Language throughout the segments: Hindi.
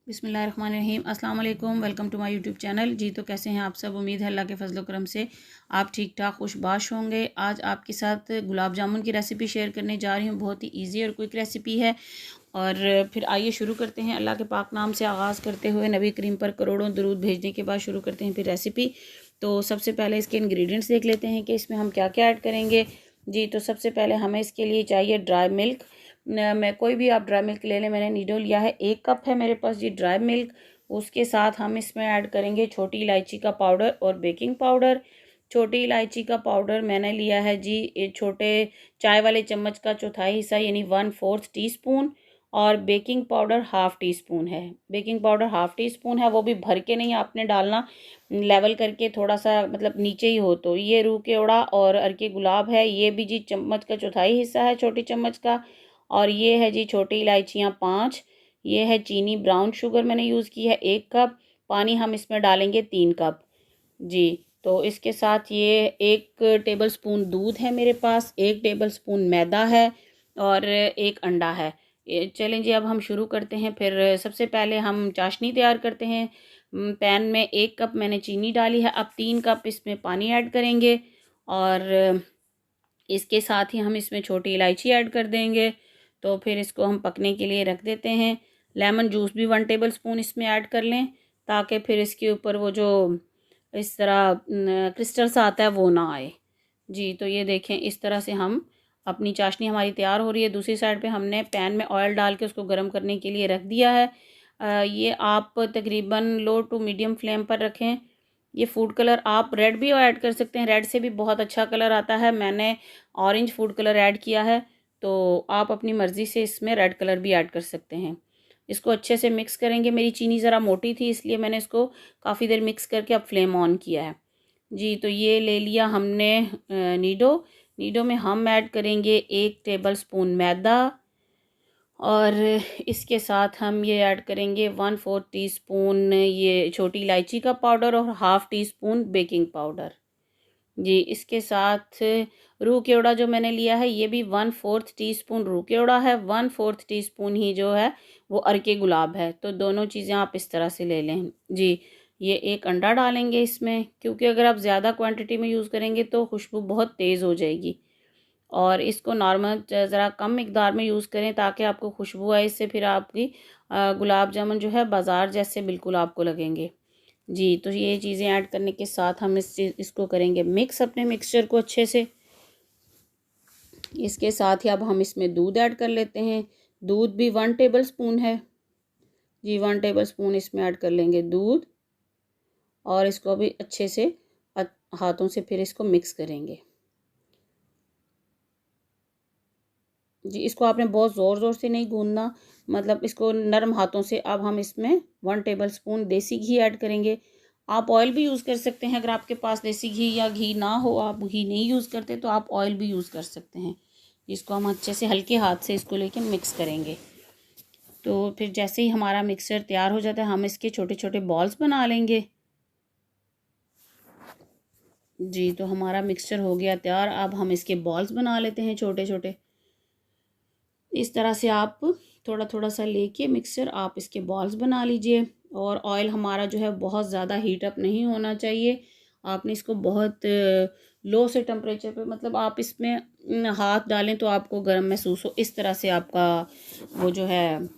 बिस्मिल्लाहिर्रहमानिर्रहीम। अस्सलाम वालेकुम। Welcome to my YouTube channel. जी तो कैसे हैं आप सब? उम्मीद है अल्लाह के फजल करम से आप ठीक ठाक खुशबाश होंगे। आज आपके साथ गुलाब जामुन की रेसिपी शेयर करने जा रही हूँ। बहुत ही इजी और क्विक रेसिपी है। और फिर आइए शुरू करते हैं। अल्लाह के पाक नाम से आगाज़ करते हुए नबी करीम पर करोड़ों दरूद भेजने के बाद शुरू करते हैं फिर रेसिपी। तो सबसे पहले इसके इंग्रेडिएंट्स देख लेते हैं कि इसमें हम क्या क्या ऐड करेंगे। जी तो सबसे पहले हमें इसके लिए चाहिए ड्राई मिल्क। मैं कोई भी आप ड्राई मिल्क ले लें, मैंने नीडो लिया है, 1 कप है मेरे पास जी ड्राई मिल्क। उसके साथ हम इसमें ऐड करेंगे छोटी इलायची का पाउडर और बेकिंग पाउडर। छोटी इलायची का पाउडर मैंने लिया है जी एक छोटे चाय वाले चम्मच का चौथाई हिस्सा यानी 1/4 टीस्पून। और baking powder half teaspoon है। Baking powder half teaspoon है, वो भी भर के नहीं आपने डालना, लेवल करके थोड़ा सा मतलब नीचे ही हो। तो ये रूह के ओड़ा और अर्के गुलाब है, ये भी जी चम्मच का चौथाई हिस्सा है छोटी चम्मच का। और ये है जी छोटी इलायचियाँ 5। ये है चीनी ब्राउन शुगर मैंने यूज़ की है 1 कप। पानी हम इसमें डालेंगे 3 कप जी। तो इसके साथ ये 1 टेबल स्पून दूध है मेरे पास, 1 टेबल स्पून मैदा है और 1 अंडा है। चलें जी अब हम शुरू करते हैं। फिर सबसे पहले हम चाशनी तैयार करते हैं। पैन में 1 कप मैंने चीनी डाली है, अब 3 कप इसमें पानी ऐड करेंगे। और इसके साथ ही हम इसमें छोटी इलायची ऐड कर देंगे। तो फिर इसको हम पकने के लिए रख देते हैं। लेमन जूस भी 1 टेबल स्पून इसमें ऐड कर लें, ताकि फिर इसके ऊपर वो जो इस तरह क्रिस्टल सा आता है वो ना आए जी। तो ये देखें इस तरह से हम अपनी चाशनी हमारी तैयार हो रही है। दूसरी साइड पे हमने पैन में ऑयल डाल के उसको गर्म करने के लिए रख दिया है। ये आप तकरीबन लो टू मीडियम फ्लेम पर रखें। ये फूड कलर आप रेड भी ऐड कर सकते हैं, रेड से भी बहुत अच्छा कलर आता है। मैंने ऑरेंज फूड कलर ऐड किया है, तो आप अपनी मर्ज़ी से इसमें रेड कलर भी ऐड कर सकते हैं। इसको अच्छे से मिक्स करेंगे। मेरी चीनी ज़रा मोटी थी इसलिए मैंने इसको काफ़ी देर मिक्स करके अब फ्लेम ऑन किया है जी। तो ये ले लिया हमने नीडो। नीडो में हम ऐड करेंगे 1 टेबल स्पून मैदा। और इसके साथ हम ये ऐड करेंगे 1/4 टीस्पून ये छोटी इलायची का पाउडर और half teaspoon baking powder जी। इसके साथ रूह केवड़ा जो मैंने लिया है, ये भी 1/4 टीस्पून रूह केवड़ा है, 1/4 टीस्पून ही जो है वो अर्के गुलाब है। तो दोनों चीज़ें आप इस तरह से ले लें जी। ये 1 अंडा डालेंगे इसमें, क्योंकि अगर आप ज़्यादा क्वांटिटी में यूज़ करेंगे तो खुशबू बहुत तेज़ हो जाएगी। और इसको नॉर्मल ज़रा कम मिकदार में यूज़ करें ताकि आपको खुशबू आए। इससे फिर आपकी गुलाब जामुन जो है बाज़ार जैसे बिल्कुल आपको लगेंगे जी। तो ये चीज़ें ऐड करने के साथ हम इसको करेंगे मिक्स अपने मिक्सचर को अच्छे से। इसके साथ ही अब हम इसमें दूध ऐड कर लेते हैं। दूध भी 1 टेबल स्पून है जी, 1 टेबल स्पून इसमें ऐड कर लेंगे दूध। और इसको भी अच्छे से हाथों से फिर इसको मिक्स करेंगे जी। इसको आपने बहुत ज़ोर ज़ोर से नहीं गूंदना, मतलब इसको नरम हाथों से। अब हम इसमें 1 टेबल स्पून देसी घी ऐड करेंगे। आप ऑयल भी यूज़ कर सकते हैं, अगर आपके पास देसी घी या घी ना हो, आप घी नहीं यूज़ करते तो आप ऑयल भी यूज़ कर सकते हैं। इसको हम अच्छे से हल्के हाथ से इसको लेके मिक्स करेंगे। तो फिर जैसे ही हमारा मिक्सचर तैयार हो जाता है, हम इसके छोटे छोटे बॉल्स बना लेंगे जी। तो हमारा मिक्सचर हो गया तैयार। अब हम इसके बॉल्स बना लेते हैं छोटे छोटे। इस तरह से आप थोड़ा थोड़ा सा लेके मिक्सचर आप इसके बॉल्स बना लीजिए। और ऑयल हमारा जो है बहुत ज़्यादा हीट अप नहीं होना चाहिए। आपने इसको बहुत लो से टेम्परेचर पे, मतलब आप इसमें हाथ डालें तो आपको गर्म महसूस हो, इस तरह से आपका वो जो है,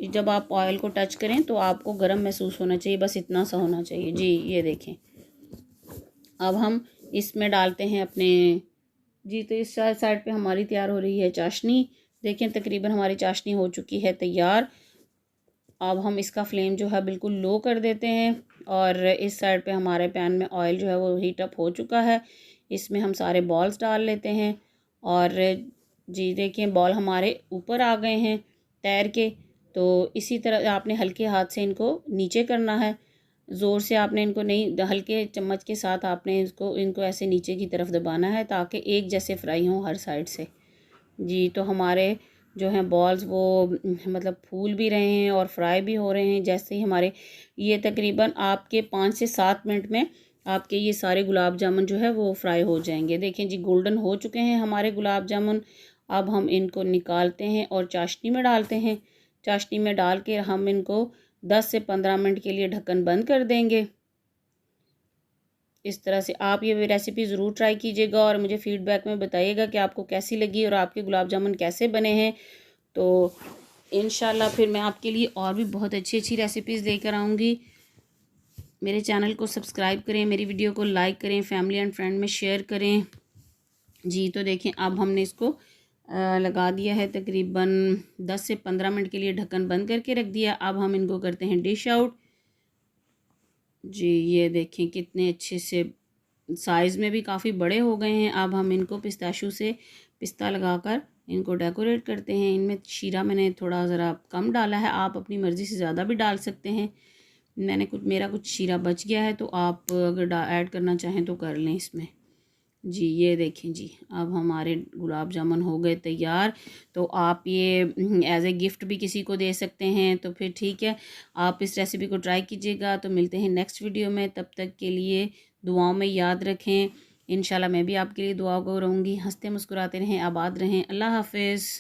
जब आप ऑयल को टच करें तो आपको गर्म महसूस होना चाहिए, बस इतना सा होना चाहिए जी। ये देखें अब हम इसमें डालते हैं अपने जी। तो इस साइड पे हमारी तैयार हो रही है चाशनी। देखें तकरीबन हमारी चाशनी हो चुकी है तैयार। अब हम इसका फ्लेम जो है बिल्कुल लो कर देते हैं। और इस साइड पे हमारे पैन में ऑयल जो है वो हीट अप हो चुका है। इसमें हम सारे बॉल्स डाल लेते हैं। और जी देखें बॉल हमारे ऊपर आ गए हैं तैर के। तो इसी तरह आपने हल्के हाथ से इनको नीचे करना है, ज़ोर से आपने इनको नहीं, हल्के चम्मच के साथ आपने इनको ऐसे नीचे की तरफ दबाना है ताकि एक जैसे फ्राई हों हर साइड से जी। तो हमारे जो हैं बॉल्स वो मतलब फूल भी रहे हैं और फ्राई भी हो रहे हैं। जैसे ही हमारे ये तकरीबन आपके 5 से 7 मिनट में आपके ये सारे गुलाब जामुन जो है वो फ्राई हो जाएंगे। देखें जी गोल्डन हो चुके हैं हमारे गुलाब जामुन। अब हम इनको निकालते हैं और चाशनी में डालते हैं। चाशनी में डाल के हम इनको 10 से 15 मिनट के लिए ढक्कन बंद कर देंगे। इस तरह से आप ये रेसिपी ज़रूर ट्राई कीजिएगा और मुझे फ़ीडबैक में बताइएगा कि आपको कैसी लगी और आपके गुलाब जामुन कैसे बने हैं। तो इंशाल्लाह फिर मैं आपके लिए और भी बहुत अच्छी अच्छी रेसिपीज़ लेकर आऊँगी। मेरे चैनल को सब्सक्राइब करें, मेरी वीडियो को लाइक करें, फैमिली एंड फ्रेंड में शेयर करें। जी तो देखें, अब हमने इसको लगा दिया है, तकरीबन 10 से 15 मिनट के लिए ढक्कन बंद करके रख दिया। अब हम इनको करते हैं डिश आउट। जी ये देखें कितने अच्छे से साइज़ में भी काफ़ी बड़े हो गए हैं। अब हम इनको पिस्ताशू से पिस्ता लगाकर इनको डेकोरेट करते हैं। इनमें शीरा मैंने थोड़ा ज़रा कम डाला है, आप अपनी मर्ज़ी से ज़्यादा भी डाल सकते हैं। मेरा कुछ शीरा बच गया है, तो आप अगर ऐड करना चाहें तो कर लें इसमें। जी ये देखें जी, अब हमारे गुलाब जामुन हो गए तैयार। तो आप ये एज ए गिफ्ट भी किसी को दे सकते हैं। तो फिर ठीक है, आप इस रेसिपी को ट्राई कीजिएगा। तो मिलते हैं नेक्स्ट वीडियो में, तब तक के लिए दुआओं में याद रखें। इंशाल्लाह मैं भी आपके लिए दुआ को रहूँगी। हंसते मुस्कुराते रहें, आबाद रहें। अल्लाह हाफिज़।